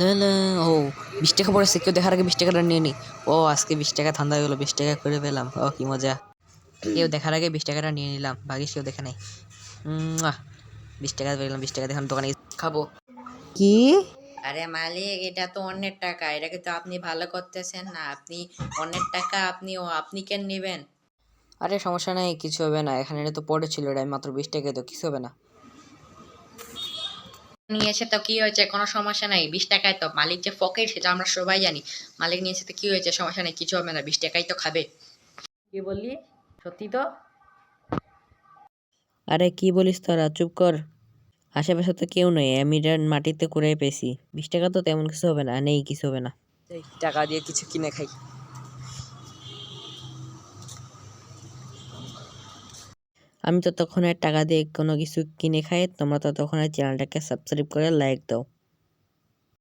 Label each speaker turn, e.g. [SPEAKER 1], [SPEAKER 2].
[SPEAKER 1] না, না। ও 20 টাকা পড়েছে। কেউ দেখার আগে 20 টাকাটা নিয়ে নিই। ও আজকে 20 টাকা ধান্দা হয়ে গেল। 20 টাকা করে পেলাম। ও কি মজা। কেউ দেখার আগে 20 টাকাটা নিয়ে নিলাম। ভাগ্যিস কেউ দেখে নাই। 20 টাকা পেলাম। 20 টাকা দিয়ে এখন দোকানে গিয়ে খাবো। কি?
[SPEAKER 2] আরে মালিক, এটা তো অন্যের টাকা, এটাকে তো আপনি ভালো করতেছেন না। আপনি অন্যের টাকা আপনি কেন নেবেন?
[SPEAKER 1] আরে সমস্যা নাই, কিছু হবে না। এখানে এটা তো পড়েছিল, এটা মাত্র 20 টাকা, তো কিছু হবে না।
[SPEAKER 2] নিয়ে এসে তো কি হয়েছে, কোনো সমস্যা নাই। 20 টাকায় তো মালিক যে ফকির সেটা আমরা সবাই জানি। মালিক নিয়ে এসে তো কি হয়েছে, সমস্যা নেই, কিছু হবে না, 20 টাকাই তো খাবে। কি বললি? সত্যি তো?
[SPEAKER 1] আরে কি বলিস তোরা, চুপ কর। আশেপাশে তো কেউ নেই, আমি এটা মাটিতে কুড়াই পেয়েছি। 20 টাকা তো তেমন কিছু হবে না, নেই কিছু হবে না। এই টাকা দিয়ে কিছু কিনে খাই। আমি ততক্ষণে টাকা দিয়ে কোনো কিছু কিনে খাই, তোমরা ততক্ষণে চ্যানেলটাকে সাবস্ক্রাইব করে লাইক দাও।